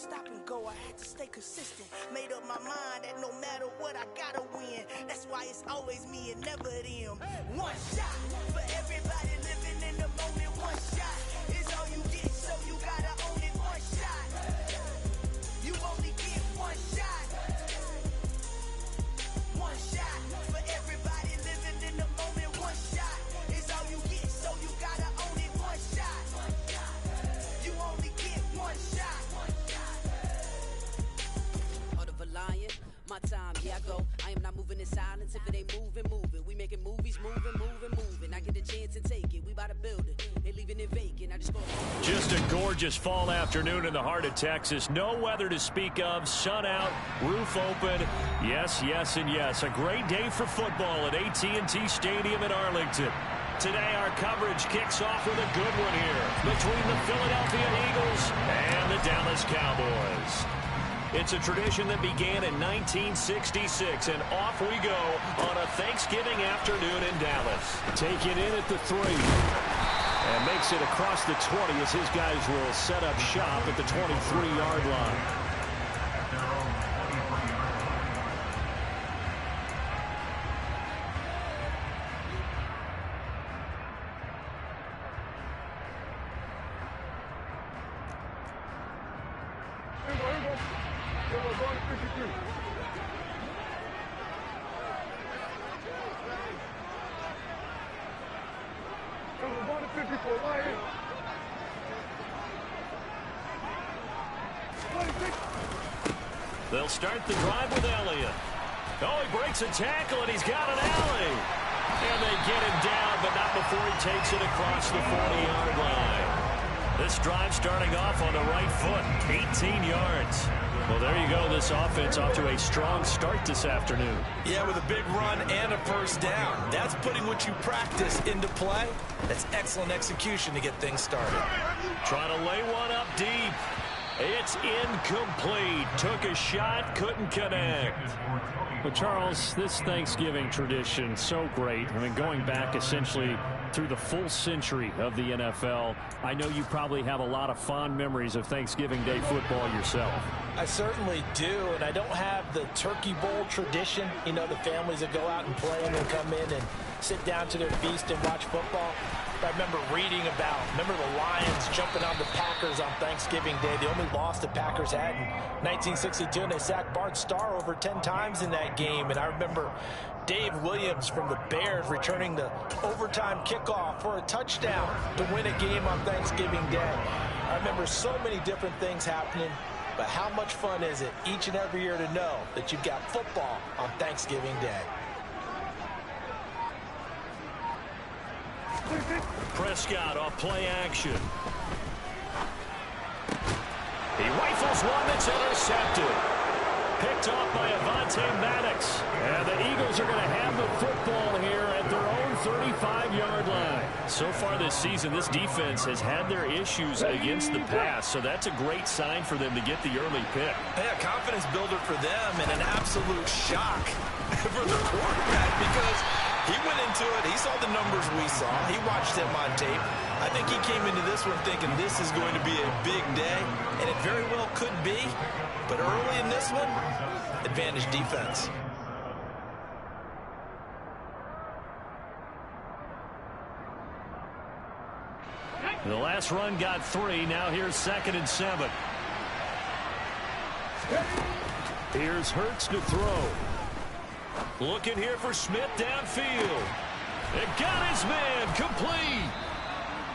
stop and go, I had to stay consistent. Made up my mind that no matter what, I gotta win. That's why it's always me and never them. One shot for everybody living in the moment. One shot is all you get, so you gotta own it. One shot, you only get one shot. One shot for everybody living in the moment. One shot is all you get, so you gotta own it. One shot, you only get one shot. Heart of a lion, my time, yeah I go. I am not moving in silence. If it ain't moving, moving. We making movies, moving. I get a chance and take it. We bout to build it. Ain't leaving it vacant. I just a gorgeous fall afternoon in the heart of Texas. No weather to speak of. Sun out, roof open. Yes, yes, and yes. A great day for football at AT&T Stadium in Arlington. Today our coverage kicks off with a good one here between the Philadelphia Eagles and the Dallas Cowboys. It's a tradition that began in 1966, and off we go on a Thanksgiving afternoon in Dallas. Take it in at the 3. And makes it across the 20 as his guys will set up shop at the 23-yard line. They'll start the drive with Elliott. Oh, he breaks a tackle, and he's got an alley. And they get him down, but not before he takes it across the 40-yard line. This drive starting off on the right foot, 18 yards. Well, there you go. This offense off to a strong start this afternoon. Yeah, with a big run and a first down. That's putting what you practice into play. That's excellent execution to get things started. Trying to lay one up deep. It's incomplete. Took a shot, couldn't connect. Well, Charles, this Thanksgiving tradition, so great. I mean, going back essentially through the full century of the NFL, I know you probably have a lot of fond memories of Thanksgiving Day football yourself. I certainly do, and I don't have the Turkey Bowl tradition. You know, the families that go out and play and then come in and sit down to their feast and watch football. I remember reading about, the Lions jumping on the Packers on Thanksgiving Day. The only loss the Packers had in 1962, and they sacked Bart Starr over 10 times in that game. And I remember Dave Williams from the Bears returning the overtime kickoff for a touchdown to win a game on Thanksgiving Day. I remember so many different things happening, but how much fun is it each and every year to know that you've got football on Thanksgiving Day? Prescott off play action. He rifles one that's intercepted. Picked off by Avonte Maddox. And the Eagles are going to have the football here at their own 35-yard line. So far this season, this defense has had their issues against the pass, so that's a great sign for them to get the early pick. Yeah, confidence builder for them and an absolute shock for the quarterback because he went into it. He saw the numbers we saw. He watched them on tape. I think he came into this one thinking this is going to be a big day, and it very well could be. But early in this one, advantage defense. The last run got 3. Now here's 2nd and 7. Here's Hurts to throw. Looking here for Smith downfield. It got his man complete.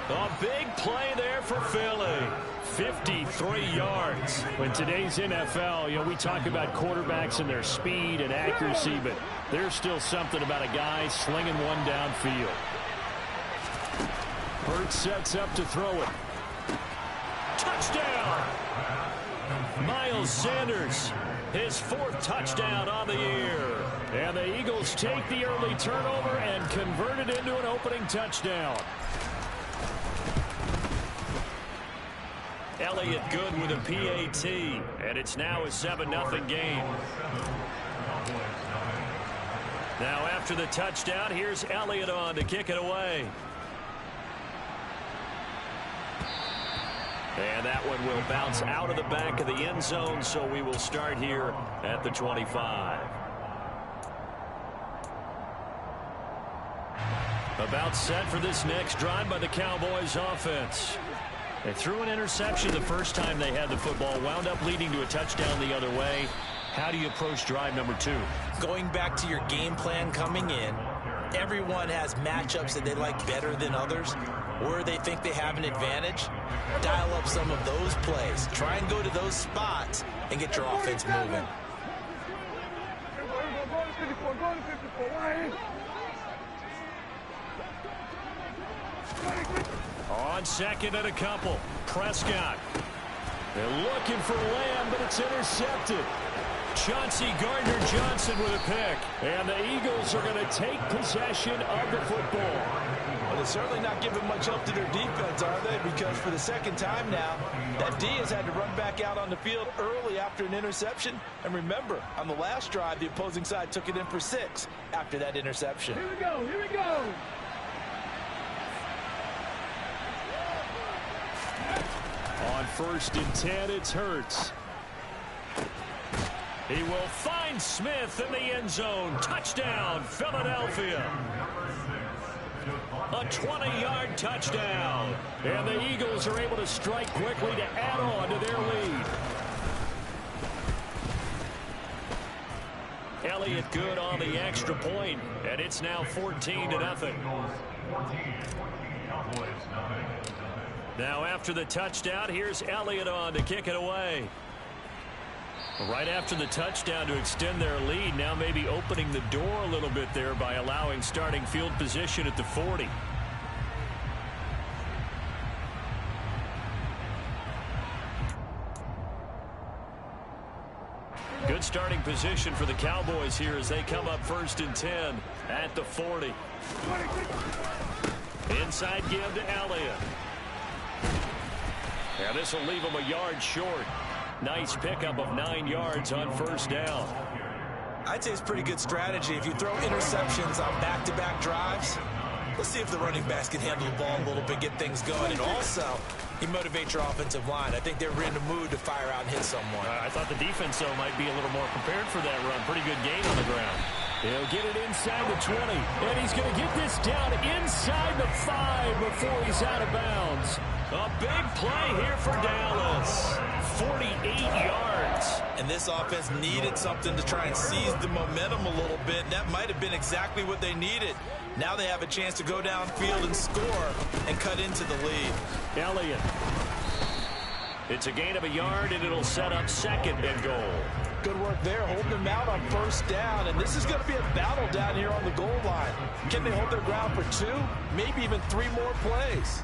A big play there for Philly. 53 yards. In today's NFL, you know, we talk about quarterbacks and their speed and accuracy, but there's still something about a guy slinging one downfield. Hurts sets up to throw it. Touchdown! Miles Sanders, his 4th touchdown on the year. And the Eagles take the early turnover and convert it into an opening touchdown. Elliott good with a PAT, and it's now a 7-0 game. Now after the touchdown, here's Elliott on to kick it away. And that one will bounce out of the back of the end zone, so we will start here at the 25. About set for this next drive by the Cowboys offense. They threw an interception the first time they had the football, wound up leading to a touchdown the other way. How do you approach drive number 2? Going back to your game plan coming in, everyone has matchups that they like better than others, where they think they have an advantage. Dial up some of those plays. Try and go to those spots and get your offense moving. On second and a couple, Prescott. They're looking for Lamb, but it's intercepted. Chauncey Gardner-Johnson with a pick. And the Eagles are going to take possession of the football. Well, they're certainly not giving much help to their defense, are they? Because for the second time now, that D has had to run back out on the field early after an interception. And remember, on the last drive, the opposing side took it in for 6 after that interception. Here we go, here we go. On 1st and 10, it's Hurts. He will find Smith in the end zone. Touchdown, Philadelphia. A 20-yard touchdown. And the Eagles are able to strike quickly to add on to their lead. Elliott good on the extra point, and it's now 14-0. Now after the touchdown, here's Elliott on to kick it away. Right after the touchdown to extend their lead, now maybe opening the door a little bit there by allowing starting field position at the 40. Good starting position for the Cowboys here as they come up 1st and 10 at the 40. Inside give to Elliott. Yeah, this will leave him a yard short. Nice pickup of 9 yards on 1st down. I'd say it's pretty good strategy. If you throw interceptions on back-to-back drives, let's see if the running backs can handle the ball a little bit, get things going. And also, you motivate your offensive line. I think they're in the mood to fire out and hit someone. I thought the defense, though, might be a little more prepared for that run. Pretty good gain on the ground. He'll get it inside the 20, and he's going to get this down inside the 5 before he's out of bounds. A big play here for Dallas. 48 yards. And this offense needed something to try and seize the momentum a little bit. And that might have been exactly what they needed. Now they have a chance to go downfield and score and cut into the lead. Elliott. It's a gain of a yard, and it'll set up 2nd and goal. Good work there, holding them out on 1st down. And this is going to be a battle down here on the goal line. Can they hold their ground for 2, maybe even 3 more plays?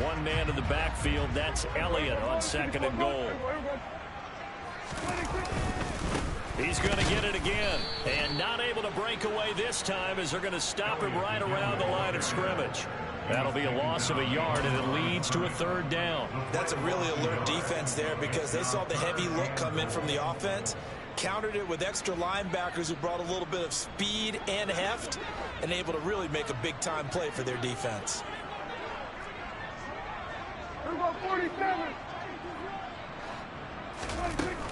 One man in the backfield. That's Elliott on 2nd and goal. He's going to get it again. And not able to break away this time as they're going to stop him right around the line of scrimmage. That'll be a loss of a yard, and it leads to a 3rd down. That's a really alert defense there because they saw the heavy look come in from the offense, countered it with extra linebackers who brought a little bit of speed and heft, and able to really make a big-time play for their defense.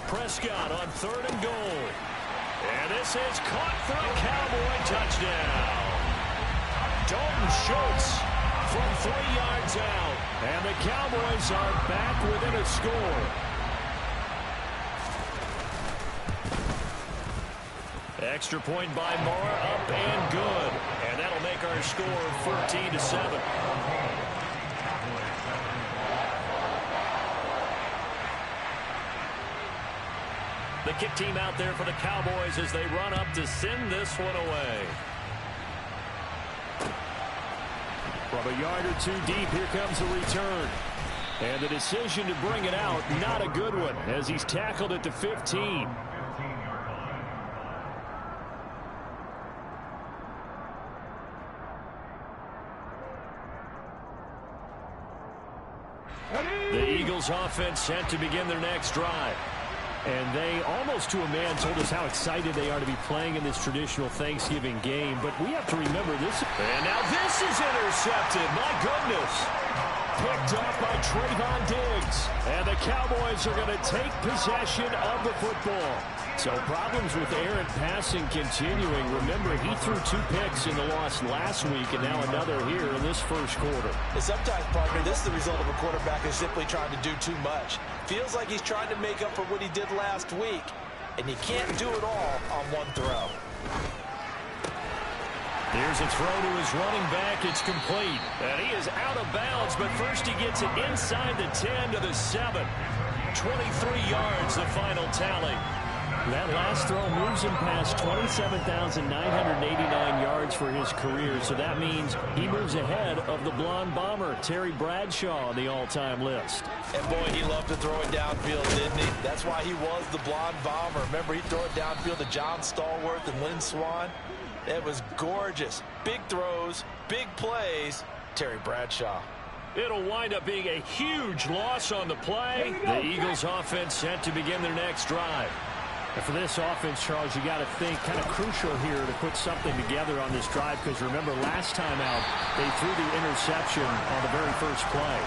Prescott on 3rd and goal. And this is caught for a Cowboy touchdown. Dalton Schultz from 3 yards out. And the Cowboys are back within a score. Extra point by Moore, up and good. And that'll make our score 14-7. The kick team out there for the Cowboys as they run up to send this one away. From a yard or 2 deep, here comes the return. And the decision to bring it out, not a good one, as he's tackled at the 15. The Eagles offense set to begin their next drive. And they, almost to a man, told us how excited they are to be playing in this traditional Thanksgiving game. But we have to remember this. And now this is intercepted. My goodness. Picked off by Trayvon Diggs. And the Cowboys are going to take possession of the football. So problems with errant passing continuing. Remember, he threw 2 picks in the loss last week, and now another here in this first quarter. And sometimes, partner, this is the result of a quarterback who's simply trying to do too much. Feels like he's trying to make up for what he did last week, and you can't do it all on one throw. Here's a throw to his running back. It's complete. And he is out of bounds, but first he gets it inside the 10 to the 7. 23 yards, the final tally. That last throw moves him past 27,989 yards for his career, so that means he moves ahead of the blonde bomber, Terry Bradshaw, on the all-time list. And boy, he loved to throw it downfield, didn't he? That's why he was the blonde bomber. Remember, he'd throw it downfield to John Stallworth and Lynn Swann. It was gorgeous. Big throws, big plays. Terry Bradshaw. It'll wind up being a huge loss on the play. The Eagles offense set to begin their next drive. And for this offense, Charles, you got to think kind of crucial here to put something together on this drive, because remember, last time out, they threw the interception on the very first play.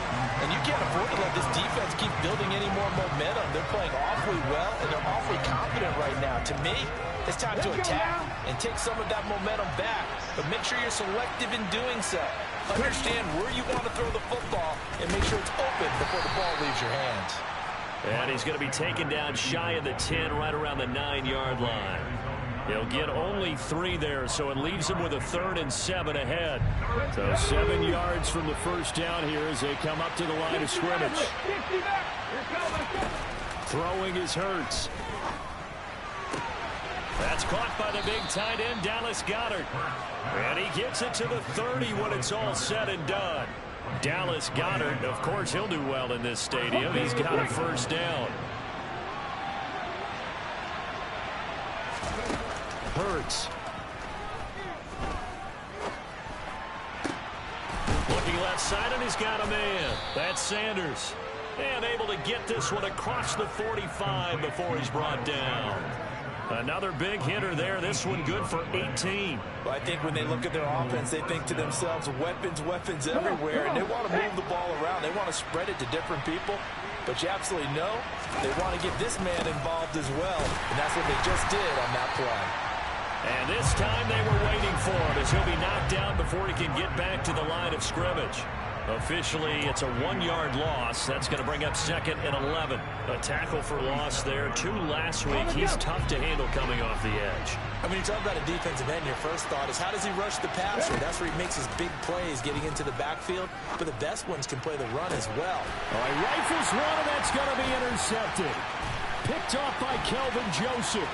And you can't afford to let this defense keep building any more momentum. They're playing awfully well, and they're awfully confident right now. To me, it's time to attack and take some of that momentum back, but make sure you're selective in doing so. Understand where you want to throw the football and make sure it's open before the ball leaves your hands. And he's going to be taken down shy of the 10, right around the 9-yard line. He'll get only 3 there, so it leaves him with a 3rd and 7 ahead. So 7 yards from the first down here as they come up to the line of scrimmage. Throwing is Hurts. That's caught by the big tight end, Dallas Goedert. And he gets it to the 30 when it's all said and done. Dallas Goedert, of course, he'll do well in this stadium. He's got a first down. Hurts. Looking left side, and he's got a man. That's Sanders. And able to get this one across the 45 before he's brought down. Another big hitter there. This one good for 18. Well, I think when they look at their offense, they think to themselves, weapons, weapons everywhere, and they want to move the ball around. They want to spread it to different people. But you absolutely know they want to get this man involved as well, and that's what they just did on that play. And this time they were waiting for him, as he'll be knocked down before he can get back to the line of scrimmage. Officially, it's a 1-yard loss. That's going to bring up 2nd and 11. A tackle for loss there. 2 last week. He's tough to handle coming off the edge. I mean, you talk about a defensive end, your first thought is, how does he rush the passer? That's where he makes his big plays, getting into the backfield. But the best ones can play the run as well. All right, rifles one, and that's going to be intercepted. Picked off by Kelvin Joseph.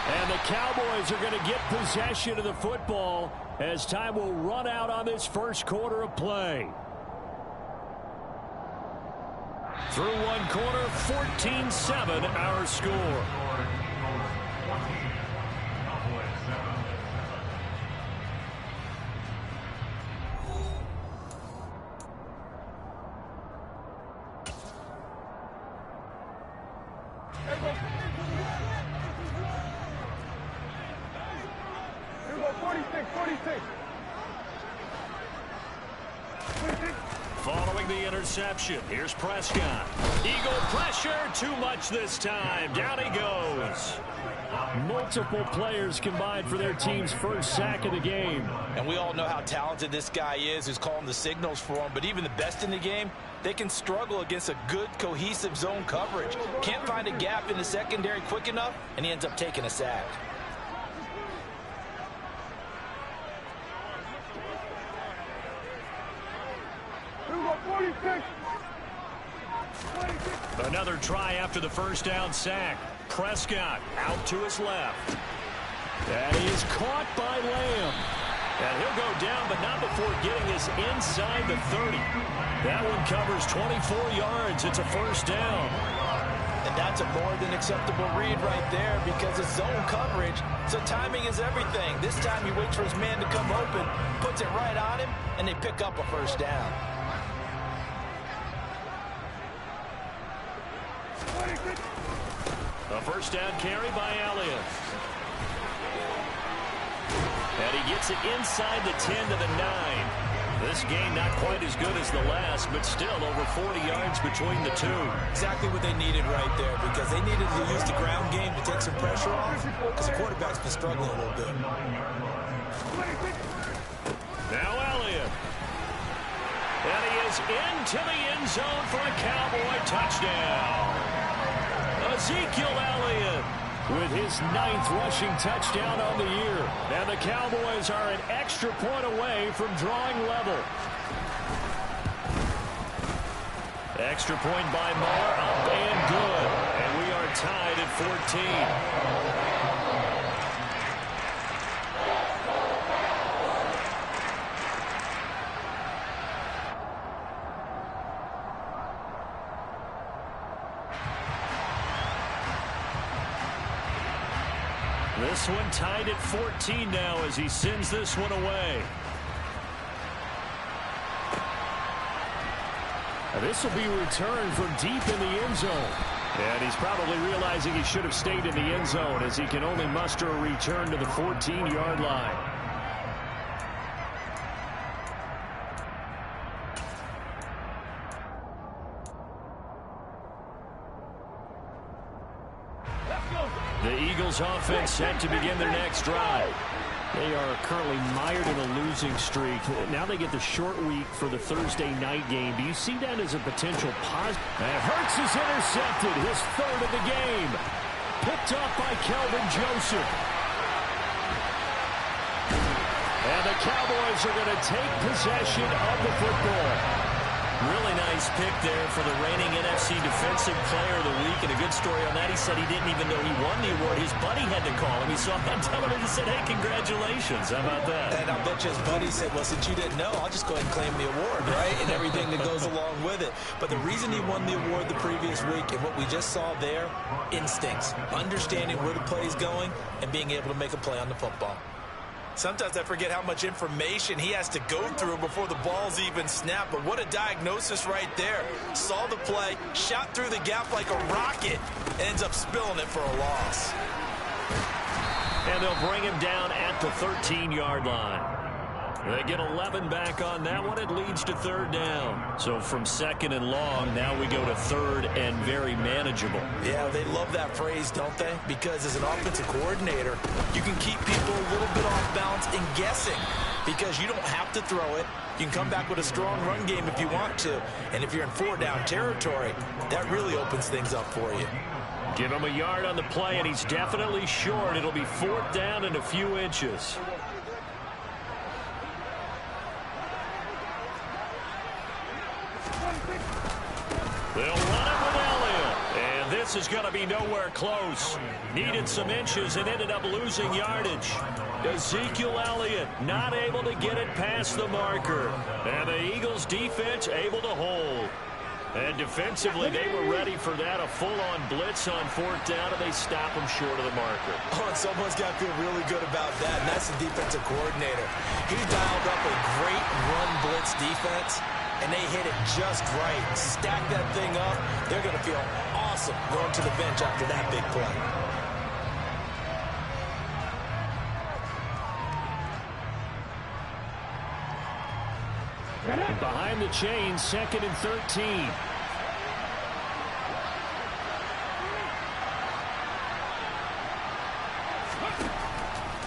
And the Cowboys are going to get possession of the football as time will run out on this first quarter of play. Through one quarter, 14-7 our score. Following the interception, here's Prescott. Eagle pressure, too much this time. Down he goes. Multiple players combined for their team's first sack of the game. And we all know how talented this guy is, who's calling the signals for him. But even the best in the game, they can struggle against a good, cohesive zone coverage. Can't find a gap in the secondary quick enough, and he ends up taking a sack. Another try after the first down sack. Prescott out to his left. And he is caught by Lamb. And he'll go down, but not before getting this inside the 30. That one covers 24 yards. It's a first down. And that's a more than acceptable read right there, because it's zone coverage, so timing is everything. This time he waits for his man to come open, puts it right on him, and they pick up a first down. A first down carry by Elliott. And he gets it inside the 10 to the 9. This game not quite as good as the last, but still over 40 yards between the two. Exactly what they needed right there, because they needed to use the ground game to take some pressure off, because the quarterback's been struggling a little bit. Now Elliott. And he is into the end zone for a Cowboy touchdown. Ezekiel Elliott with his 9th rushing touchdown on the year. And the Cowboys are an extra point away from drawing level. Extra point by Moore, up and good. And we are tied at 14. This one tied at 14 now as he sends this one away. This will be returned from deep in the end zone. And he's probably realizing he should have stayed in the end zone as he can only muster a return to the 14-yard line. The Eagles offense set to begin their next drive. They are currently mired in a losing streak. Now they get the short week for the Thursday night game. Do you see that as a potential positive? And Hurts is intercepted, his 3rd of the game. Picked up by Kelvin Joseph. And the Cowboys are going to take possession of the football. Really nice pick there for the reigning NFC Defensive Player of the Week. And a good story on that. He said he didn't even know he won the award. His buddy had to call him. He saw him on television and said, hey, congratulations. How about that? And I'll bet you his buddy said, well, since you didn't know, I'll just go ahead and claim the award, right? And everything that goes along with it. But the reason he won the award the previous week and what we just saw there, instincts, understanding where the play is going and being able to make a play on the football. Sometimes I forget how much information he has to go through before the ball's even snapped. But what a diagnosis right there. Saw the play, shot through the gap like a rocket, ends up spilling it for a loss. And they'll bring him down at the 13-yard line. They get 11 back on that one. It leads to 3rd down. So from 2nd and long, now we go to 3rd and very manageable. Yeah, they love that phrase, don't they? Because as an offensive coordinator, you can keep people a little bit off balance and guessing because you don't have to throw it. You can come back with a strong run game if you want to. And if you're in 4-down territory, that really opens things up for you. Give him a yard on the play, and he's definitely short. It'll be 4th down and a few inches. They'll run it with Elliott, and this is going to be nowhere close. Needed some inches and ended up losing yardage. Ezekiel Elliott not able to get it past the marker. And the Eagles defense able to hold. And defensively, they were ready for that, a full-on blitz on 4th down, and they stop them short of the marker. Oh, and someone's got to feel really good about that, and that's the defensive coordinator. He dialed up a great run blitz defense, and they hit it just right. Stack that thing up. They're going to feel awesome going to the bench after that big play. Behind the chain, 2nd and 13.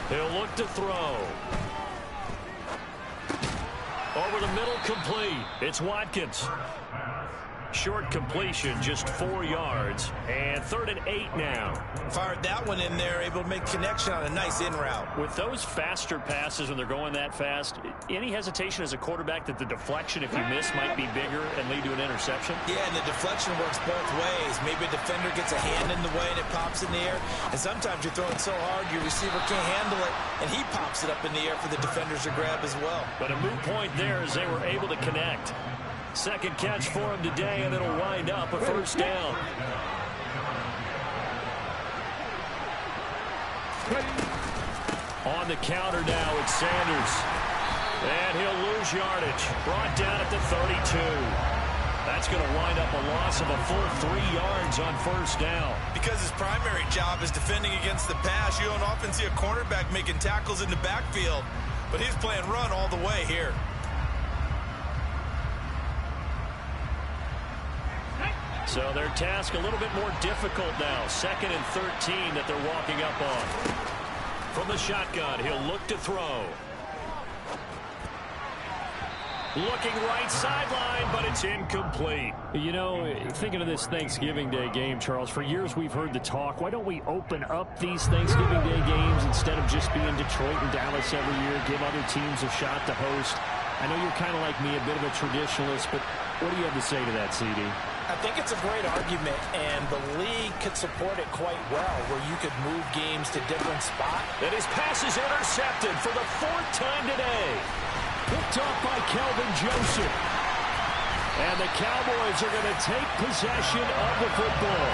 He'll look to throw. Over the middle, complete. It's Watkins. Short completion, just 4 yards. And 3rd and 8 now. Fired that one in there, able to make connection on a nice in route. With those faster passes when they're going that fast, any hesitation as a quarterback that the deflection, if you miss, might be bigger and lead to an interception? Yeah, and the deflection works both ways. Maybe a defender gets a hand in the way and it pops in the air. And sometimes you're throwing so hard your receiver can't handle it, and he pops it up in the air for the defenders to grab as well. But a moot point there as they were able to connect. Second catch for him today, and it'll wind up a 1st down. On the counter now, it's Sanders. And he'll lose yardage. Brought down at the 32. That's going to wind up a loss of a full 3 yards on first down. Because his primary job is defending against the pass, you don't often see a cornerback making tackles in the backfield. But he's playing run all the way here. So their task a little bit more difficult now. 2nd and 13 that they're walking up on. From the shotgun, he'll look to throw. Looking right sideline, but it's incomplete. You know, thinking of this Thanksgiving Day game, Charles, for years we've heard the talk, why don't we open up these Thanksgiving Day games instead of just being Detroit and Dallas every year, give other teams a shot to host? I know you're kind of like me, a bit of a traditionalist, but what do you have to say to that, CD? I think it's a great argument, and the league could support it quite well, where you could move games to different spots. And his pass is intercepted for the 4th time today. Picked off by Kelvin Joseph. And the Cowboys are going to take possession of the football.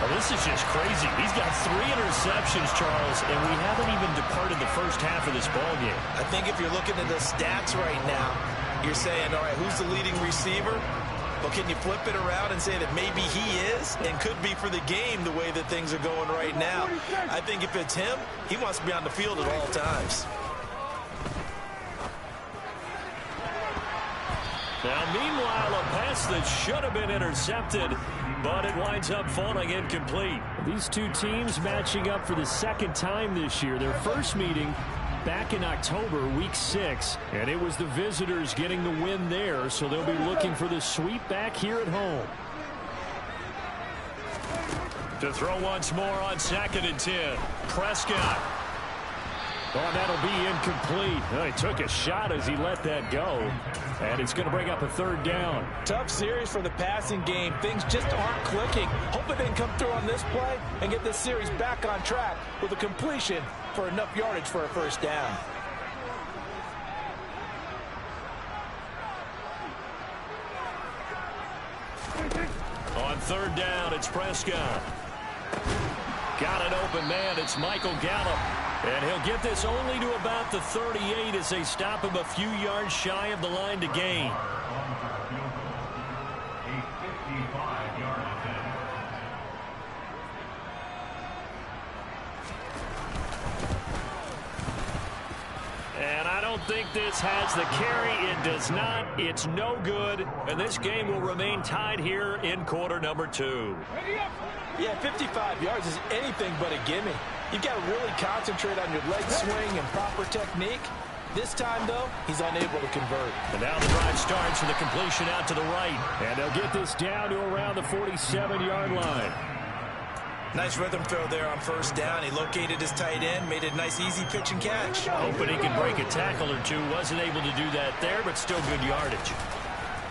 Well, this is just crazy. He's got 3 interceptions, Charles, and we haven't even departed the first half of this ballgame. I think if you're looking at the stats right now, you're saying, all right, who's the leading receiver? Well, can you flip it around and say that maybe he is and could be for the game the way that things are going right now? I think if it's him, he wants to be on the field at all times. Now, meanwhile, a pass that should have been intercepted, but it winds up falling incomplete. These two teams matching up for the 2nd time this year. Their first meeting back in October, week 6, and it was the visitors getting the win there, so they'll be looking for the sweep back here at home. To throw once more on 2nd and 10. Prescott. Oh, that'll be incomplete. Oh, he took a shot as he let that go. And it's going to bring up a 3rd down. Tough series for the passing game. Things just aren't clicking. Hoping they can come through on this play and get this series back on track with a completion for enough yardage for a 1st down. On 3rd down, it's Prescott. Got an open man. It's Michael Gallup. And he'll get this only to about the 38 as they stop him a few yards shy of the line to gain. And I don't think this has the carry. It does not. It's no good. And this game will remain tied here in quarter number 2. Yeah, 55 yards is anything but a gimme. You've got to really concentrate on your leg swing and proper technique. This time, though, he's unable to convert. And now the drive starts with a completion out to the right. And they'll get this down to around the 47-yard line. Nice rhythm throw there on 1st down. He located his tight end, made a nice easy pitch and catch. Hoping he could break a tackle or two. Wasn't able to do that there, but still good yardage.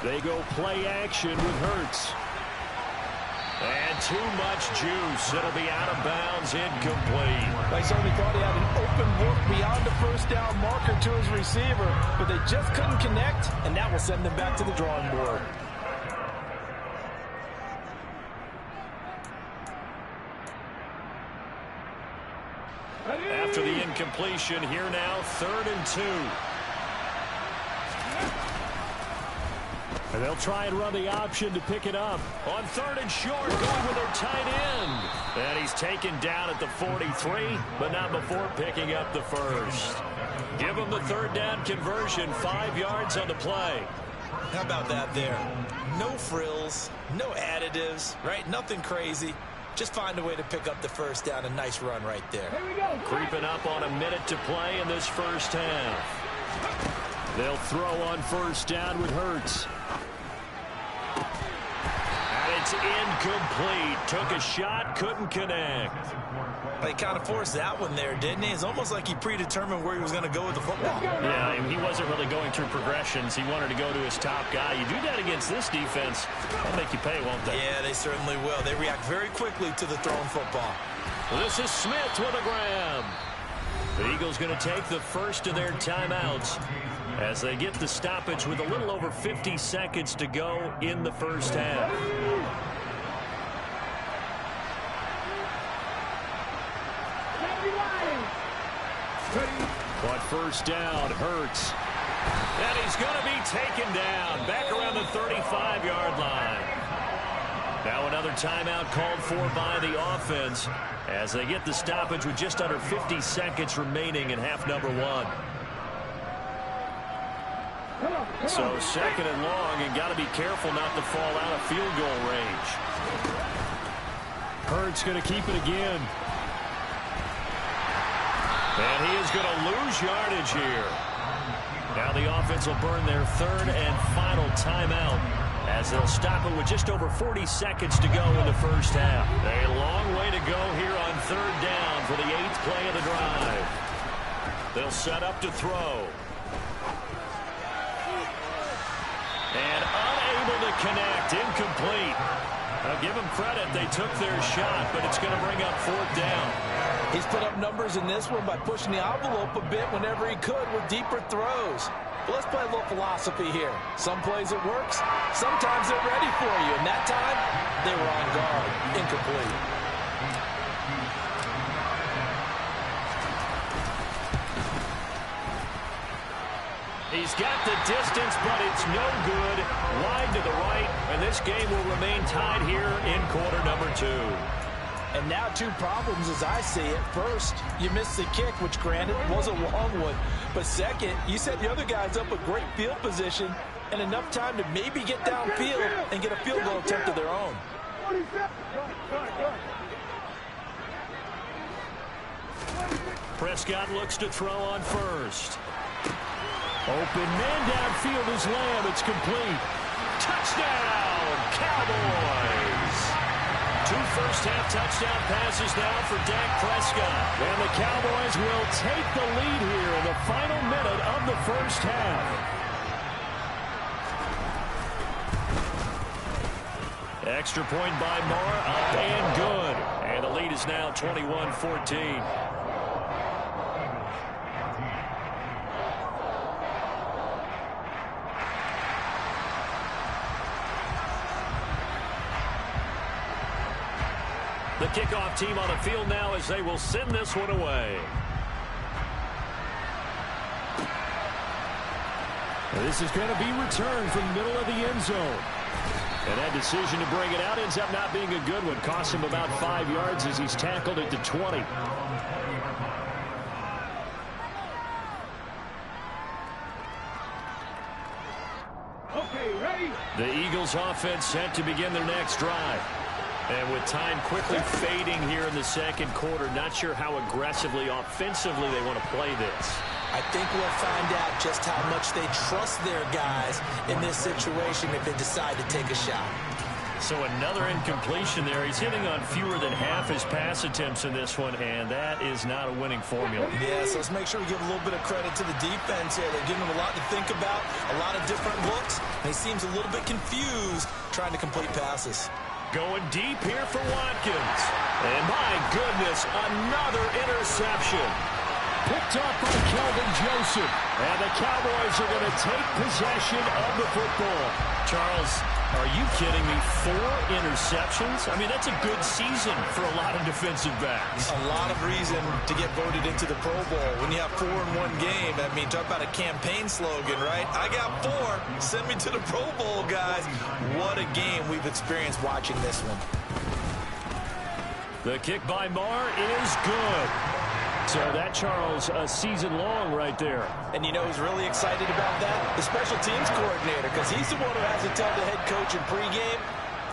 They go play action with Hurts. And too much juice. It'll be out of bounds, incomplete. They certainly thought he had an open look beyond the 1st down marker to his receiver, but they just couldn't connect, and that will send them back to the drawing board. After the incompletion, here now, 3rd and 2. And they'll try and run the option to pick it up. On 3rd and short, going with their tight end. And he's taken down at the 43, but not before picking up the 1st. Give him the 3rd down conversion, 5 yards on the play. How about that there? No frills, no additives, right? Nothing crazy. Just find a way to pick up the 1st down. A nice run right there. Creeping up on a minute to play in this 1st half. They'll throw on 1st down with Hurts. And it's incomplete. Took a shot, couldn't connect. He kind of forced that one there, didn't he? It's almost like he predetermined where he was going to go with the football. Yeah, he wasn't really going through progressions. He wanted to go to his top guy. You do that against this defense, they'll make you pay, won't they? Yeah, they certainly will. They react very quickly to the thrown football. Well, this is Smith with a grab. The Eagles going to take the first of their timeouts as they get the stoppage with a little over 50 seconds to go in the 1st half. On 1st down, Hurts. And he's going to be taken down. Back around the the 35-yard line. Now another timeout called for by the offense as they get the stoppage with just under 50 seconds remaining in half number 1. So second and long, and got to be careful not to fall out of field goal range. Hurts going to keep it again. And he is going to lose yardage here. Now the offense will burn their third and final timeout as they'll stop it with just over 40 seconds to go in the first half. A long way to go here on third down for the 8th play of the drive. They'll set up to throw. And unable to connect. Incomplete. I'll give them credit. They took their shot, but it's going to bring up 4th down. He's put up numbers in this one by pushing the envelope a bit whenever he could with deeper throws. But let's play a little philosophy here. Some plays it works. Sometimes they're ready for you. And that time, they were on guard. Incomplete. He's got the distance, but it's no good. Wide to the right, and this game will remain tied here in quarter number 2. And now 2 problems as I see it. First, you missed the kick, which granted was a long one. But second, you set the other guys up with great field position and enough time to maybe get downfield and get a field goal attempt of their own. Prescott looks to throw on first. Open man downfield is Lamb. It's complete. Touchdown, Cowboys. 2 first-half touchdown passes now for Dak Prescott. And the Cowboys will take the lead here in the final minute of the first half. Extra point by Moore, up and good. And the lead is now 21-14. The kickoff team on the field now as they will send this one away. This is going to be returned from the middle of the end zone. And that decision to bring it out ends up not being a good one. Cost him about 5 yards as he's tackled at the 20. Okay, ready? The Eagles offense set to begin their next drive. And with time quickly fading here in the second quarter, not sure how aggressively, offensively they want to play this. I think we'll find out just how much they trust their guys in this situation if they decide to take a shot. So another incompletion there. He's hitting on fewer than half his pass attempts in this one, and that is not a winning formula. Yeah, so let's make sure we give a little bit of credit to the defense here. They're giving them a lot to think about, a lot of different looks, and he seems a little bit confused trying to complete passes. Going deep here for Watkins. And my goodness, another interception. Picked up by Kelvin Joseph. And the Cowboys are going to take possession of the football. Charles, are you kidding me? 4 interceptions? I mean, that's a good season for a lot of defensive backs. A lot of reason to get voted into the Pro Bowl. When you have 4 in one game, I mean, talk about a campaign slogan, right? I got 4. Send me to the Pro Bowl, guys. What a game we've experienced watching this one. The kick by Marr is good. So that, Charles, a season long right there. And you know who's really excited about that? The special teams coordinator, because he's the one who has to tell the head coach in pregame,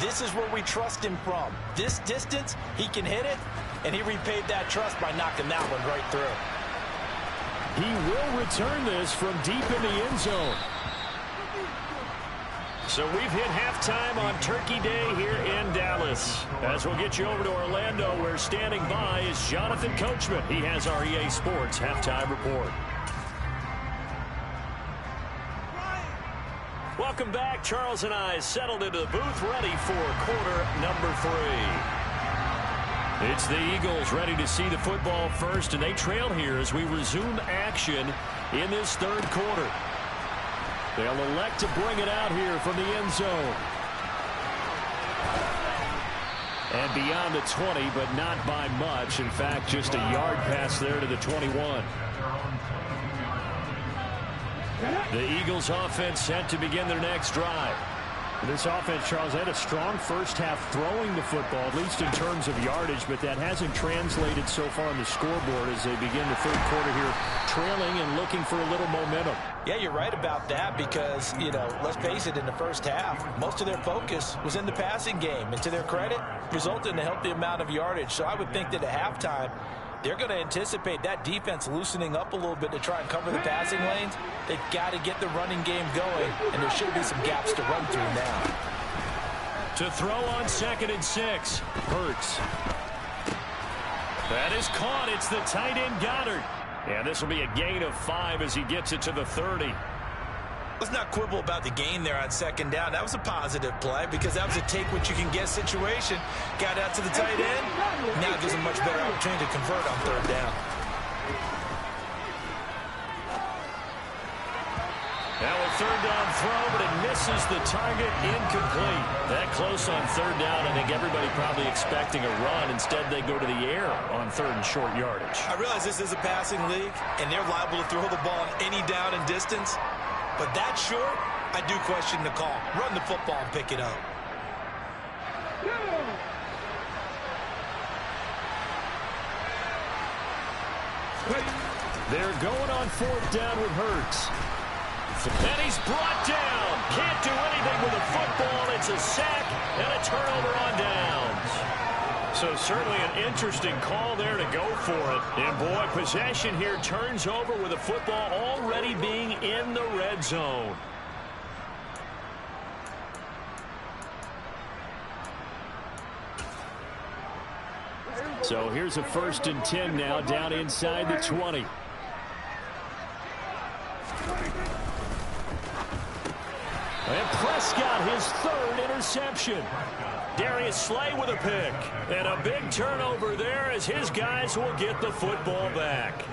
this is where we trust him from. This distance, he can hit it, and he repaid that trust by knocking that one right through. He will return this from deep in the end zone. So we've hit halftime on Turkey Day here in Dallas. As we'll get you over to Orlando, where standing by is Jonathan Coachman. He has our EA Sports halftime report. Welcome back. Charles and I settled into the booth, ready for quarter number 3. It's the Eagles ready to see the football first, and they trail here as we resume action in this third quarter. They'll elect to bring it out here from the end zone. And beyond the 20, but not by much. In fact, just a yard pass there to the 21. The Eagles offense set to begin their next drive. This offense, Charles, had a strong first half throwing the football, at least in terms of yardage, but that hasn't translated so far on the scoreboard as they begin the third quarter here, trailing and looking for a little momentum. Yeah, you're right about that because, you know, let's face it, in the first half, most of their focus was in the passing game. And to their credit, resulted in a healthy amount of yardage. So I would think that at halftime, they're going to anticipate that defense loosening up a little bit to try and cover the passing lanes. They've got to get the running game going, and there should be some gaps to run through now. To throw on 2nd and 6. Hurts. That is caught. It's the tight end Goddard. And this will be a gain of 5 as he gets it to the 30. Let's not quibble about the gain there on 2nd down. That was a positive play because that was a take-what-you-can-get situation. Got out to the tight end. Now it gives him a much better opportunity to convert on 3rd down. Now a 3rd down throw, but it misses the target, incomplete. That close on 3rd down, I think everybody probably expecting a run. Instead, they go to the air on 3rd and short yardage. I realize this is a passing league, and they're liable to throw the ball on any down and distance. But that short, I do question the call. Run the football and pick it up. They're going on 4th down with Hurts. And he's brought down. Can't do anything with the football. It's a sack and a turnover on downs. So certainly an interesting call there to go for it. And boy, possession here turns over with the football already being in the red zone. So here's a 1st and 10 now down inside the 20. And Prescott, his 3rd interception. Darius Slay with a pick. And a big turnover there as his guys will get the football back.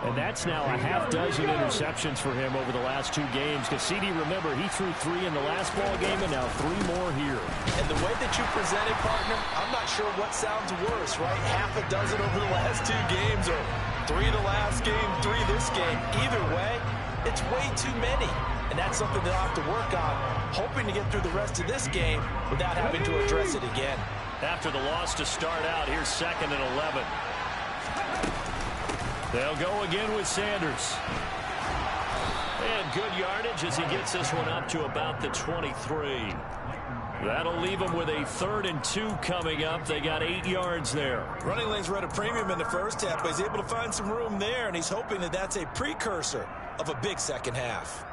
And that's now a half-dozen interceptions for him over the last 2 games. Because CD, remember, he threw 3 in the last ball game and now 3 more here. And the way that you present it, partner, I'm not sure what sounds worse, right? Half a dozen over the last 2 games or 3 the last game, 3 this game. Either way, it's way too many. And that's something they'll have to work on, hoping to get through the rest of this game without having to address it again. After the loss to start out, here's 2nd and 11. They'll go again with Sanders. And good yardage as he gets this one up to about the 23. That'll leave him with a 3rd and 2 coming up. They got 8 yards there. Running lanes were at a premium in the first half, but he's able to find some room there, and he's hoping that that's a precursor of a big second half.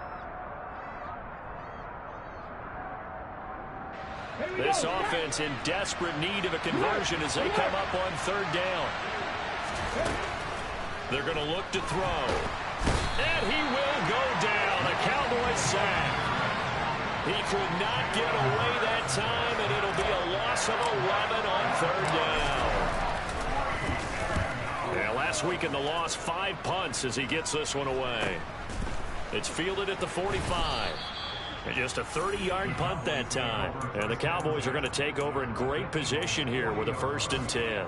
This offense in desperate need of a conversion as they come up on 3rd down. They're going to look to throw. And he will go down. A Cowboys sack. He could not get away that time, and it'll be a loss of 11 on 3rd down. Yeah, last week in the loss, 5 punts as he gets this one away. It's fielded at the 45. And just a 30-yard punt that time. And the Cowboys are going to take over in great position here with a 1st and 10.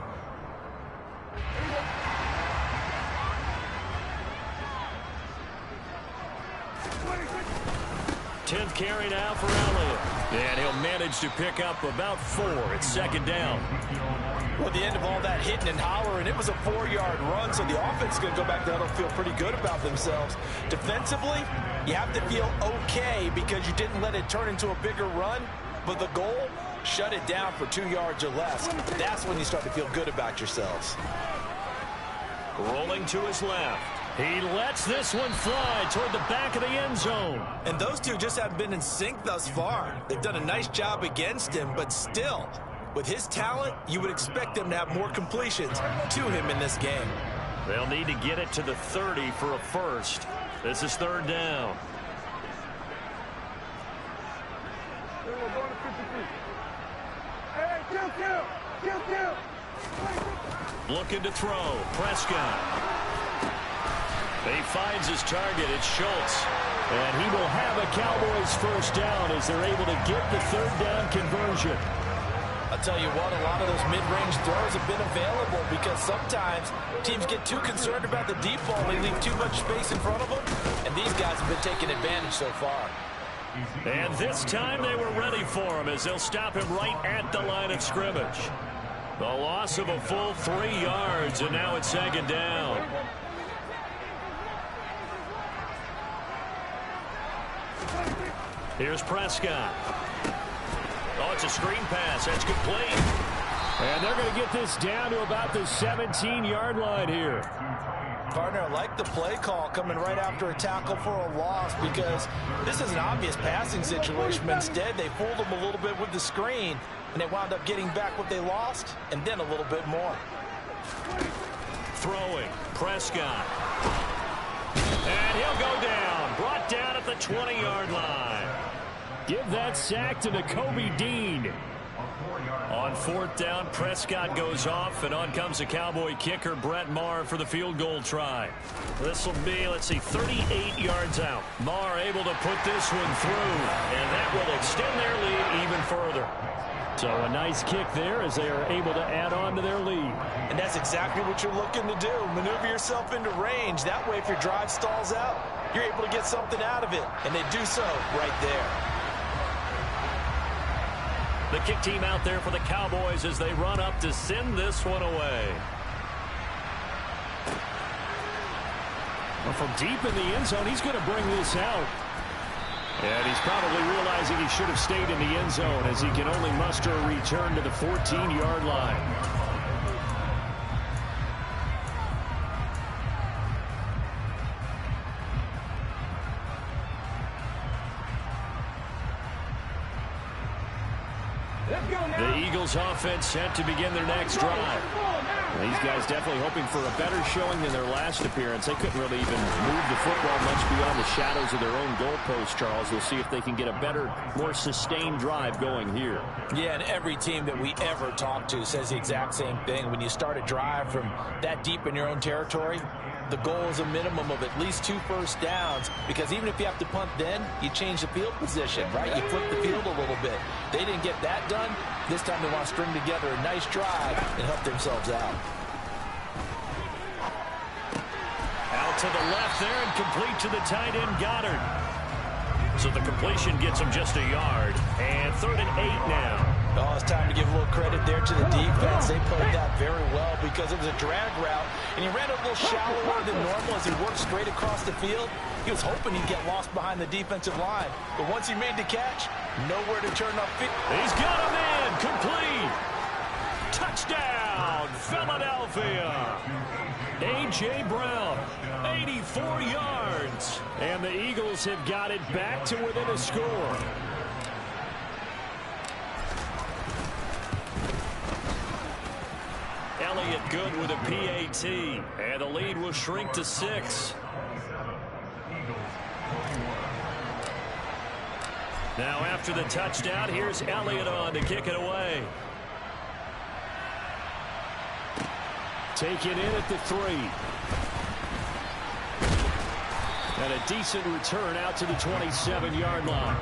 10th carry now for Elliott. And he'll manage to pick up about 4. It's 2nd down. Well, at the end of all that hitting and hollering, it was a 4-yard run, so the offense is going to go back there and feel pretty good about themselves. Defensively, you have to feel okay because you didn't let it turn into a bigger run, but the goal, shut it down for 2 yards or less. That's when you start to feel good about yourselves. Rolling to his left. He lets this one fly toward the back of the end zone. And those two just haven't been in sync thus far. They've done a nice job against him, but still, with his talent, you would expect them to have more completions to him in this game. They'll need to get it to the 30 for a 1st. This is 3rd down. Looking to throw. Prescott. He finds his target. It's Schultz. And he will have a Cowboys 1st down as they're able to get the 3rd down conversion. I'll tell you what, a lot of those mid-range throws have been available because sometimes teams get too concerned about the deep ball. They leave too much space in front of them, and these guys have been taking advantage so far. And this time they were ready for him as they'll stop him right at the line of scrimmage. The loss of a full 3 yards, and now it's 2nd down. Here's Prescott. Oh, it's a screen pass. That's complete. And they're going to get this down to about the 17-yard line here. Partner, I like the play call coming right after a tackle for a loss because this is an obvious passing situation. But instead, they fooled them a little bit with the screen, and they wound up getting back what they lost and then a little bit more. Throwing, Prescott. And he'll go down. Brought down at the 20-yard line. Give that sack to Nakobe Dean. On 4th down, Prescott goes off, and on comes the Cowboy kicker, Brett Maher, for the field goal try. This will be, 38 yards out. Maher able to put this one through, and that will extend their lead even further. So a nice kick there as they are able to add on to their lead. And that's exactly what you're looking to do. Maneuver yourself into range. That way, if your drive stalls out, you're able to get something out of it. And they do so right there. The kick team out there for the Cowboys as they run up to send this one away. Well, from deep in the end zone, he's going to bring this out. And he's probably realizing he should have stayed in the end zone as he can only muster a return to the 14-yard line. The Eagles offense set to begin their next drive. These guys definitely hoping for a better showing than their last appearance. They couldn't really even move the football much beyond the shadows of their own goalpost, Charles. We'll see if they can get a better, more sustained drive going here. Yeah, and every team that we ever talk to says the exact same thing. When you start a drive from that deep in your own territory, the goal is a minimum of at least 2 first downs, because even if you have to punt then, you change the field position, right? You flip the field a little bit. They didn't get that done. This time they want to string together a nice drive and help themselves out. Out to the left there and complete to the tight end, Goddard. So the completion gets him just a yard. And 3rd and 8 now. Oh, it's time to give a little credit there to the defense. They played that very well because it was a drag route, and he ran a little shallower than normal as he worked straight across the field. He was hoping he'd get lost behind the defensive line, but once he made the catch, nowhere to turn upfield. He's got a man, complete. Touchdown, Philadelphia. A.J. Brown, 84 yards. And the Eagles have got it back to within a score. Elliott good with a PAT, and the lead will shrink to 6. Now after the touchdown, here's Elliott on to kick it away. Taken in at the 3. And a decent return out to the 27-yard line.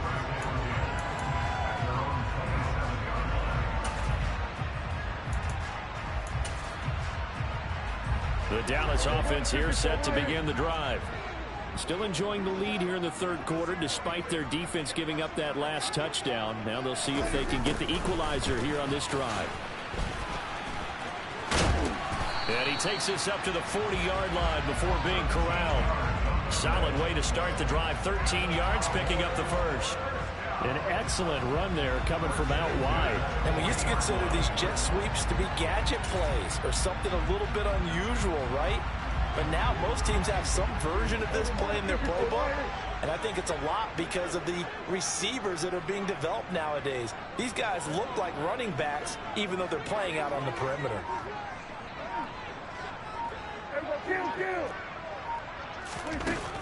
The Dallas offense here set to begin the drive. Still enjoying the lead here in the 3rd quarter despite their defense giving up that last touchdown. Now they'll see if they can get the equalizer here on this drive. And he takes this up to the 40-yard line before being corralled. Solid way to start the drive. 13 yards, picking up the first. An excellent run there coming from out wide. And we used to consider these jet sweeps to be gadget plays or something a little bit unusual, right? But now most teams have some version of this play in their playbook. And I think it's a lot because of the receivers that are being developed nowadays. These guys look like running backs even though they're playing out on the perimeter.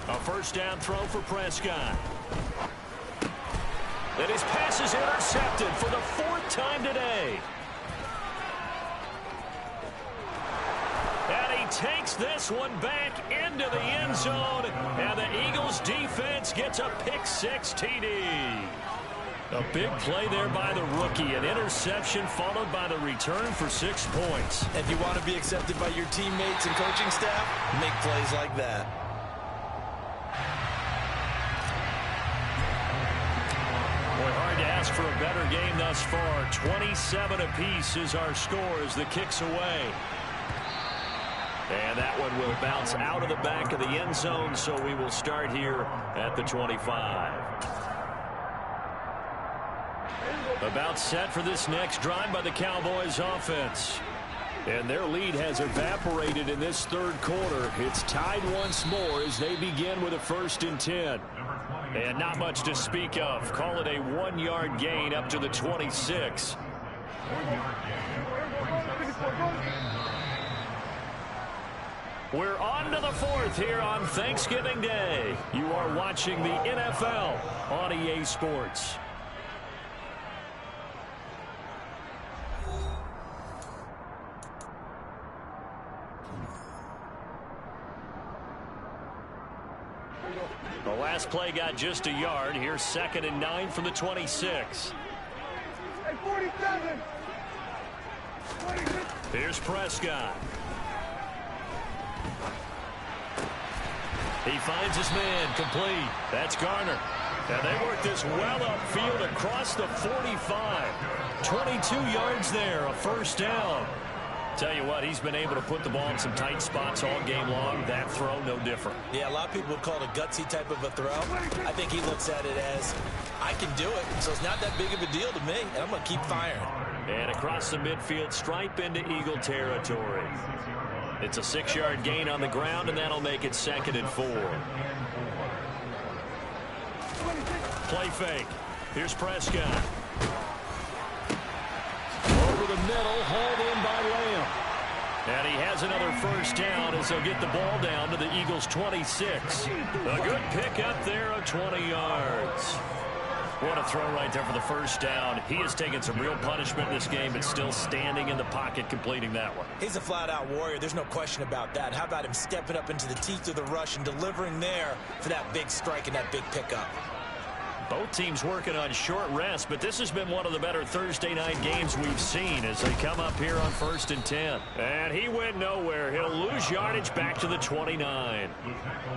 A first down throw for Prescott. And his pass is intercepted for the 4th time today. And he takes this one back into the end zone. And the Eagles defense gets a pick-6 TD. A big play there by the rookie. An interception followed by the return for 6 points. If you want to be accepted by your teammates and coaching staff, make plays like that. to ask for a better game thus far. 27 apiece is our score as the kick's away. And that one will bounce out of the back of the end zone, so we will start here at the 25. About set for this next drive by the Cowboys offense. And their lead has evaporated in this third quarter. It's tied once more as they begin with a 1st and 10. And not much to speak of. Call it a 1-yard gain up to the 26. We're on to the 4th here on Thanksgiving Day. You are watching the NFL on EA Sports. The last play got just a yard. Here's 2nd and 9 from the 26. Hey, 47. Here's Prescott. He finds his man complete. That's Garner. And they work this well upfield across the 45. 22 yards there, a 1st down. Tell you what, he's been able to put the ball in some tight spots all game long. That throw, no different. Yeah, a lot of people would call it a gutsy type of a throw. I think he looks at it as, I can do it, so it's not that big of a deal to me, and I'm going to keep firing. And across the midfield, stripe into Eagle territory. It's a 6-yard gain on the ground, and that'll make it 2nd and 4. Play fake. Here's Prescott. Over the middle, hauled in by Lamb. And he has another 1st down as they'll get the ball down to the Eagles' 26. A good pick up there of 20 yards. What a throw right there for the 1st down. He has taken some real punishment in this game, but still standing in the pocket completing that one. He's a flat-out warrior. There's no question about that. How about him stepping up into the teeth of the rush and delivering there for that big strike and that big pickup? Both teams working on short rest, but this has been one of the better Thursday night games we've seen as they come up here on 1st and 10. And he went nowhere. He'll lose yardage back to the 29.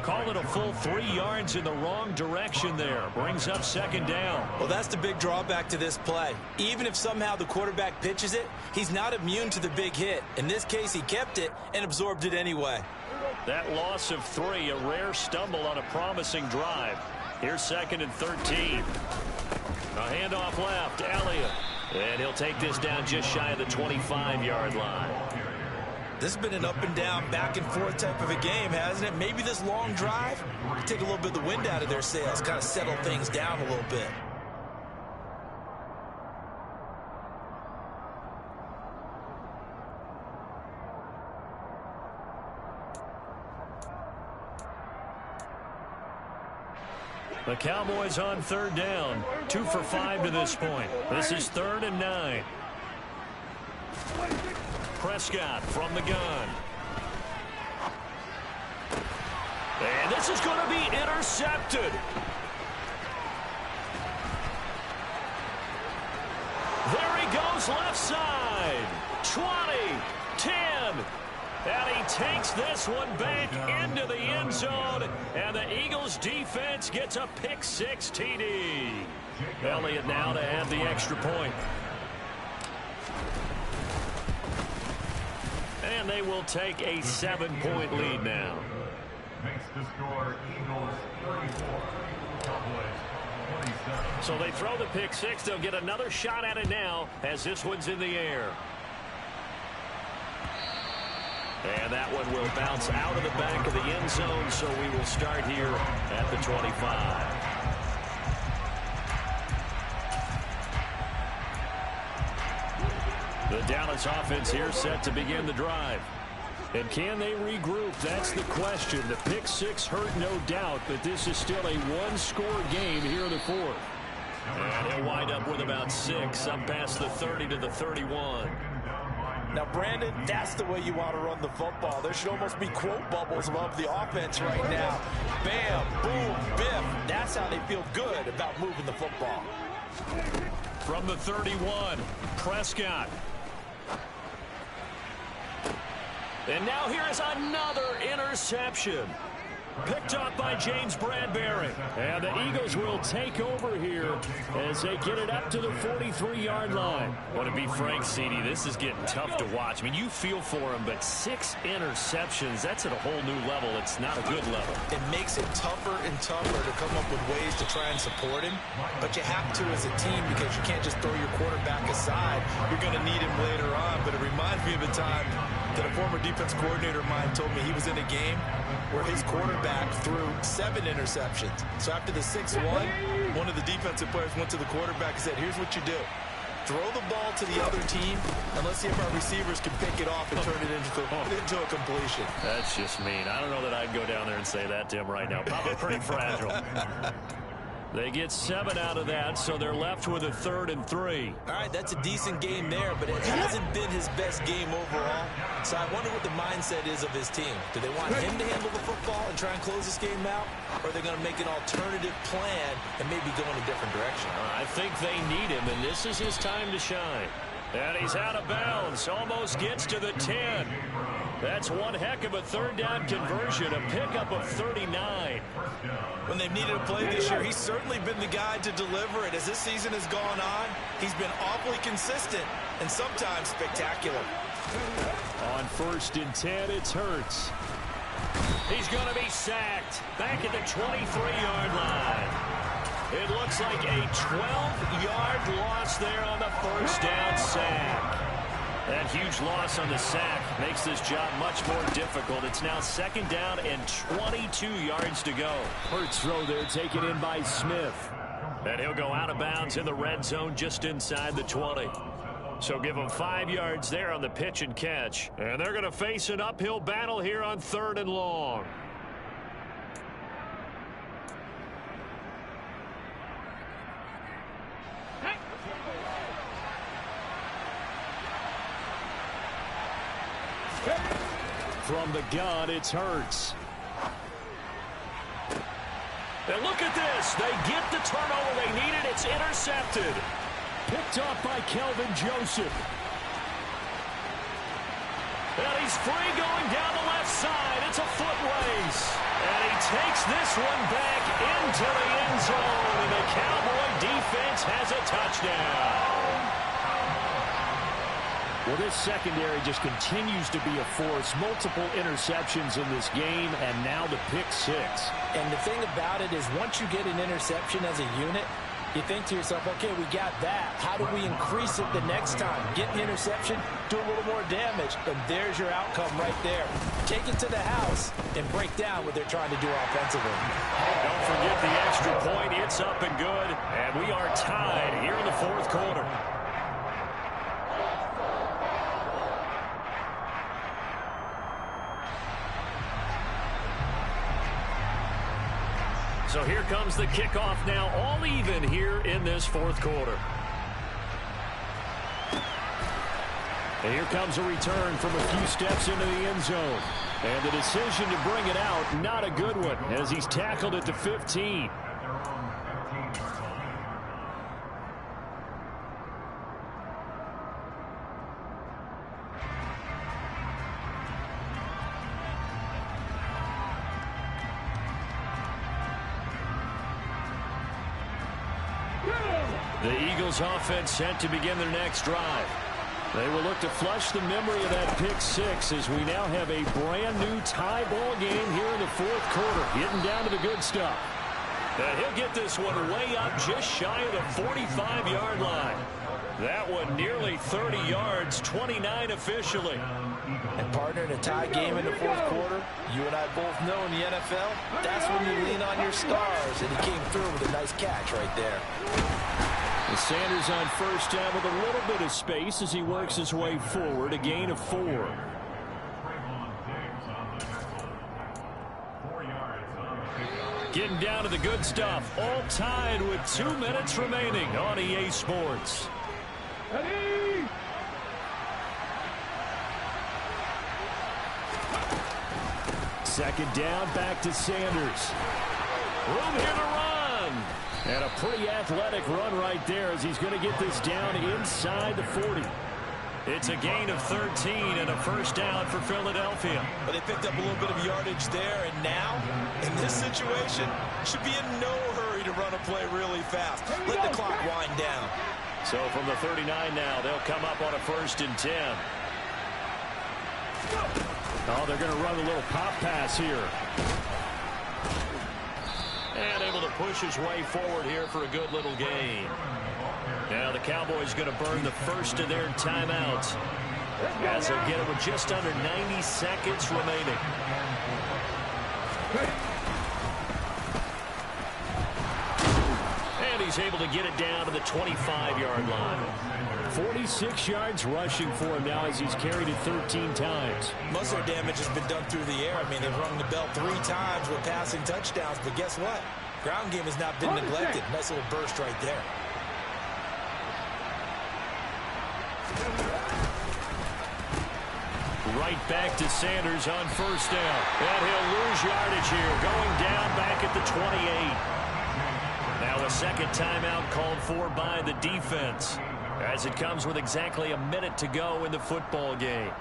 Call it a full 3 yards in the wrong direction there. Brings up 2nd down. Well, that's the big drawback to this play. Even if somehow the quarterback pitches it, he's not immune to the big hit. In this case, he kept it and absorbed it anyway. That loss of 3, a rare stumble on a promising drive. Here's 2nd and 13. A handoff left, Elliott. And he'll take this down just shy of the 25-yard line. This has been an up-and-down, back-and-forth type of a game, hasn't it? Maybe this long drive could take a little bit of the wind out of their sails, kind of settle things down a little bit. The Cowboys on 3rd down. 2 for 5 to this point. This is 3rd and 9. Prescott from the gun. And this is going to be intercepted. There he goes left side. 20, 10. And he takes this one back into the end zone. And the Eagles defense gets a pick-6 TD. Elliott now to add the extra point. And they will take a 7-point lead now. Makes the score Eagles 34. Cowboys 27. So they throw the pick-6. They'll get another shot at it now as this one's in the air. And that one will bounce out of the back of the end zone, so we will start here at the 25. The Dallas offense here set to begin the drive. And can they regroup? That's the question. The pick-6 hurt, no doubt, but this is still a one-score game here in the 4th. And he'll wind up with about 6 up past the 30 to the 31. Now, Brandon, that's the way you want to run the football. There should almost be quote bubbles above the offense right now. Bam, boom, biff. That's how they feel good about moving the football. From the 31, Prescott. And now here is another interception. Picked up by James Bradbury. And the Eagles will take over here as they get it up to the 43-yard line. Want to be frank, CD, this is getting tough to watch. I mean, you feel for him, but 6 interceptions, that's at a whole new level. It's not a good level. It makes it tougher and tougher to come up with ways to try and support him. But you have to as a team because you can't just throw your quarterback aside. You're going to need him later on. But it reminds me of a time that a former defense coordinator of mine told me he was in a game where his quarterback threw 7 interceptions. So after the 6th one of the defensive players went to the quarterback and said, here's what you do. Throw the ball to the other team, and let's see if our receivers can pick it off and turn it into a completion. That's just mean. I don't know that I'd go down there and say that to him right now. Probably pretty fragile. They get 7 out of that, so they're left with a 3rd and 3. All right, that's a decent game there, but it hasn't been his best game overall. So I wonder what the mindset is of his team. Do they want him to handle the football and try and close this game out? Or are they going to make an alternative plan and maybe go in a different direction? I think they need him, and this is his time to shine. And he's out of bounds, almost gets to the 10. That's one heck of a 3rd down conversion, a pickup of 39. When they've needed a play this year, he's certainly been the guy to deliver it. As this season has gone on, he's been awfully consistent and sometimes spectacular. On 1st and 10, it's Hurts. He's going to be sacked back at the 23-yard line. It looks like a 12-yard loss there on the 1st down sack. That huge loss on the sack makes this job much more difficult. It's now 2nd down and 22 yards to go. Hurts throw there taken in by Smith. And he'll go out of bounds in the red zone just inside the 20. So give them 5 yards there on the pitch and catch. And they're going to face an uphill battle here on 3rd and long. From the gun, it's Hurts. And look at this. They get the turnover they needed. It's intercepted. Picked up by Kelvin Joseph. And he's free going down the left side. It's a foot race. And he takes this one back into the end zone. And the Cowboy defense has a touchdown. Well, this secondary just continues to be a force. Multiple interceptions in this game, and now the pick 6. And the thing about it is once you get an interception as a unit, you think to yourself, okay, we got that. How do we increase it the next time? Get the interception, do a little more damage, and there's your outcome right there. Take it to the house and break down what they're trying to do offensively. Don't forget the extra point. It's up and good, and we are tied here in the 4th quarter. So here comes the kickoff now, all even here in this 4th quarter. And here comes a return from a few steps into the end zone. And the decision to bring it out, not a good one, as he's tackled at the 15. The Eagles offense set to begin their next drive. They will look to flush the memory of that pick 6 as we now have a brand new tie ball game here in the 4th quarter, getting down to the good stuff. And he'll get this one way up just shy of the 45-yard line. That one nearly 30 yards, 29 officially. And partner, in a tie game in the 4th quarter, you and I both know in the NFL, that's when you lean on your stars. And he came through with a nice catch right there. And Sanders on 1st down with a little bit of space as he works his way forward, a gain of 4. Getting down to the good stuff, all tied with 2 minutes remaining on EA Sports. Ready? Second down, back to Sanders. Room here to run. And a pretty athletic run right there as he's going to get this down inside the 40. It's a gain of 13 and a first down for Philadelphia. But they picked up a little bit of yardage there, and now, in this situation, should be in no hurry to run a play really fast. Let the clock wind down. So from the 39 now, they'll come up on a 1st and 10. Oh, they're going to run a little pop pass here. And able to push his way forward here for a good little gain. Now the Cowboys going to burn the first of their timeouts, as they'll get it with just under 90 seconds remaining. And he's able to get it down to the 25-yard line. 46 yards rushing for him now as he's carried it 13 times. Most of their damage has been done through the air. I mean, they've rung the bell 3 times with passing touchdowns, but guess what? Ground game has not been neglected. Nice little burst right there. Right back to Sanders on first down. And he'll lose yardage here, going down back at the 28. Now a second timeout called for by the defense, as it comes with exactly a minute to go in the football game.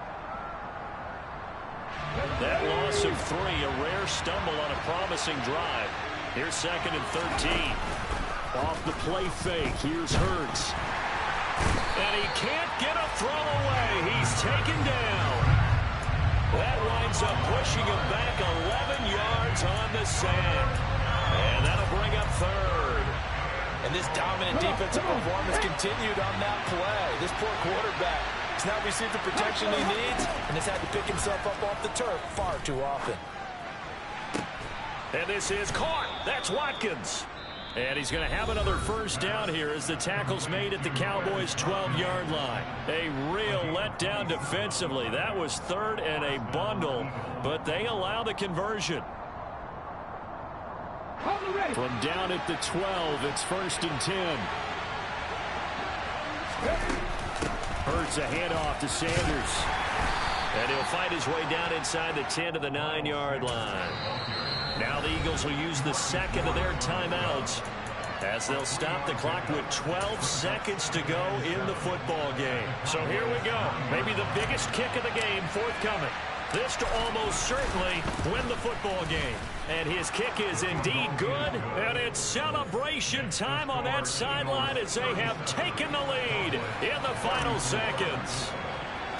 That loss of 3, a rare stumble on a promising drive. Here's 2nd and 13. Off the play fake, here's Hurts. And he can't get a throw away. He's taken down. That winds up pushing him back 11 yards on the sand. And that'll bring up 3rd. And this dominant defensive performance continued on that play. This poor quarterback has not received the protection he needs and has had to pick himself up off the turf far too often. And this is caught. That's Watkins. And he's going to have another first down here as the tackle's made at the Cowboys' 12-yard line. A real letdown defensively. That was 3rd and a bundle, but they allow the conversion. From down at the 12, it's 1st and 10. Hurts a handoff to Sanders. And he'll fight his way down inside the 10 to the 9-yard line. Now the Eagles will use the second of their timeouts, as they'll stop the clock with 12 seconds to go in the football game. So here we go. Maybe the biggest kick of the game forthcoming. This to almost certainly win the football game. And his kick is indeed good. And it's celebration time on that sideline as they have taken the lead in the final seconds.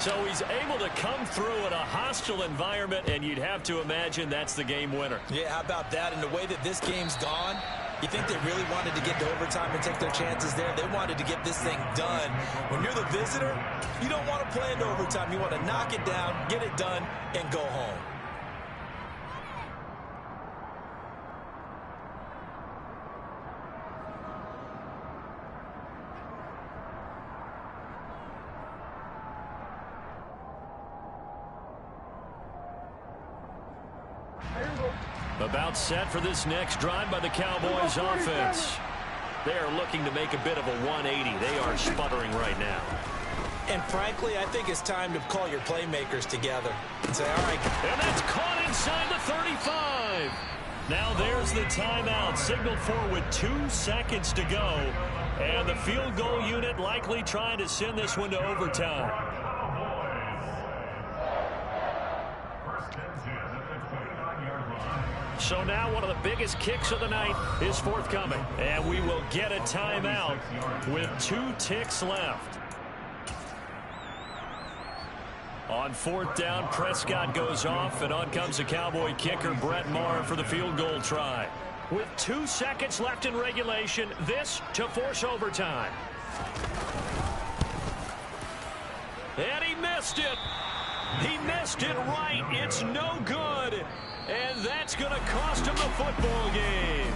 So he's able to come through in a hostile environment, and you'd have to imagine that's the game winner. Yeah, how about that? And the way that this game's gone, you think they really wanted to get to overtime and take their chances there? They wanted to get this thing done. When you're the visitor, you don't want to play into overtime. You want to knock it down, get it done, and go home. About set for this next drive by the Cowboys offense. They are looking to make a bit of a 180. They are sputtering right now. And frankly, I think it's time to call your playmakers together and say, all right. And that's caught inside the 35. Now there's the timeout signaled for with 2 seconds to go. And the field goal unit likely trying to send this one to overtime. So now one of the biggest kicks of the night is forthcoming. And we will get a timeout with 2 ticks left. On 4th down, Prescott goes off, and on comes the Cowboy kicker, Brett Maher, for the field goal try. With 2 seconds left in regulation, this to force overtime. And he missed it. He missed it right. It's no good. And that's going to cost him the football game.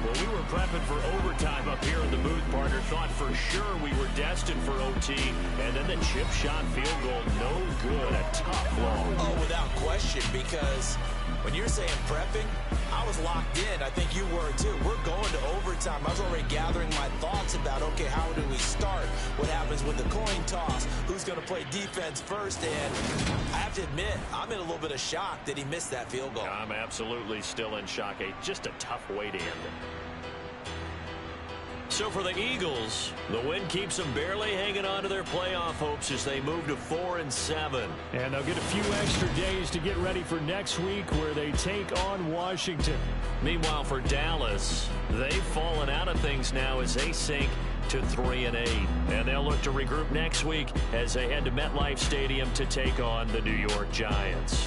Well, we were prepping for overtime up here in the booth, partner. Thought for sure we were destined for OT. And then the chip shot field goal, no good. A tough long. Oh, without question, because when you're saying prepping, I was locked in. I think you were too. We're going to overtime. I was already gathering my thoughts about, okay, how do we start? What happens with the coin toss? Who's going to play defense first? And I have to admit, I'm in a little bit of shock that he missed that field goal. I'm absolutely still in shock. Just a tough way to end it. So for the Eagles, the win keeps them barely hanging on to their playoff hopes as they move to 4-7. And they'll get a few extra days to get ready for next week where they take on Washington. Meanwhile, for Dallas, they've fallen out of things now as they sink to 3-8. And they'll look to regroup next week as they head to MetLife Stadium to take on the New York Giants.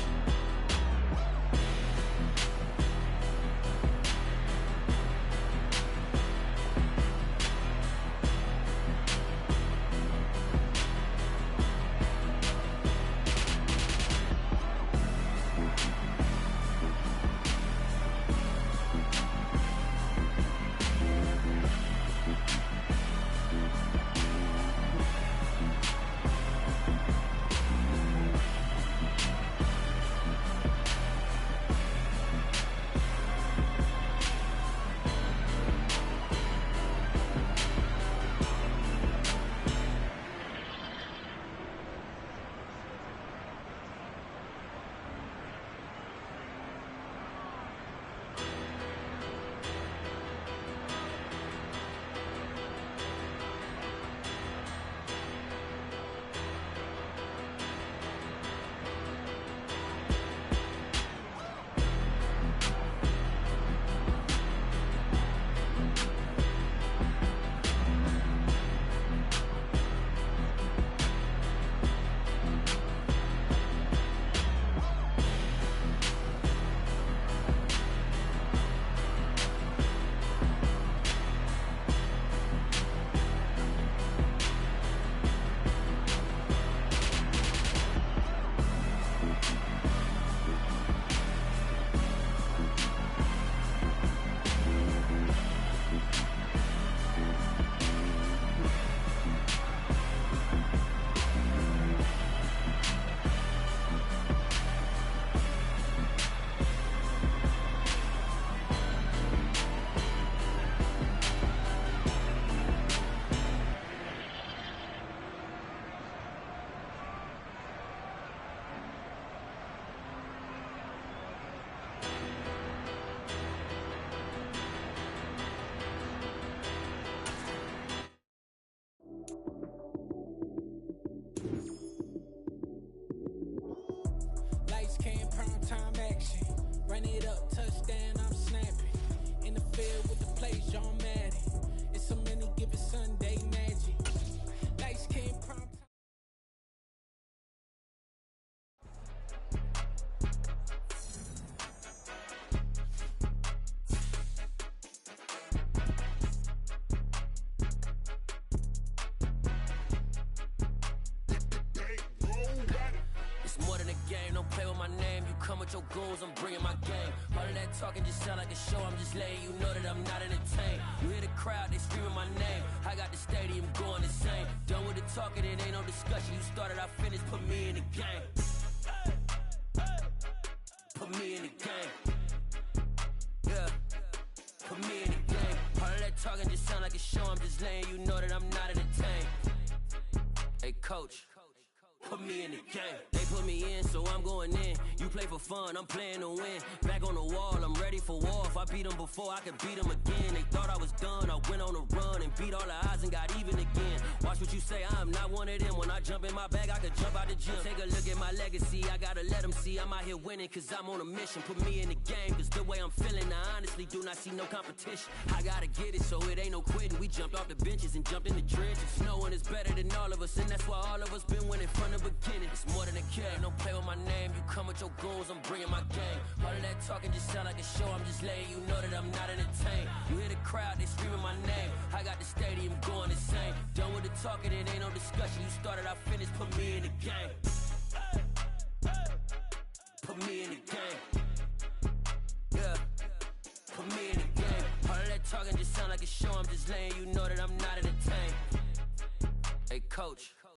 Lights came, prime time action. Run it up, touchdown, I'm snapping. In the field with the plays, John Madden. It's so many given Sunday magic. Lights came, prime time. It's more than a game, don't play with my name. You come with your goons, I'm bringing my game. All of that talking just sound like a show, I'm just letting you know that I'm not entertained. You hear the crowd, they screaming my name. I got the stadium going insane. Done with the talking, it ain't no discussion. You started, I finished, put me in the game. Put me in the game. Yeah, put me in the game. All of that talking just sound like a show, I'm just letting you know that I'm not entertained. Hey coach, put me in the game. They put me in, so I'm going in. You play for fun, I'm playing to win. Back on the wall, I'm ready for war. If I beat them before, I could beat them again. They thought I was done, I went on a run and beat all the odds and got even again. Watch what you say, I'm not one of them. When I jump in my bag, I could jump out the gym. Take a look at my legacy, I gotta let them see I'm out here winning, cause I'm on a mission. Put me in the game, cause the way I'm feeling, I honestly do not see no competition. I gotta get it, so it ain't no quitting. We jumped off the benches and jumped in the trenches. No one is better than all of us, and that's why all of us been winning from the beginning. It's more than a game, don't play with my name. You come with your goons, I'm bringing my game. All of that talking just sound like a show, I'm just letting you know that I'm not entertained. You hear the crowd, they screaming my name. I got the stadium going insane. Done with the talking, it ain't no discussion. You started, I finished, put me in the game. Put me in the game. Yeah, put me in the game. All of that talking just sound like a show, I'm just letting you know that I'm not entertained. Hey coach,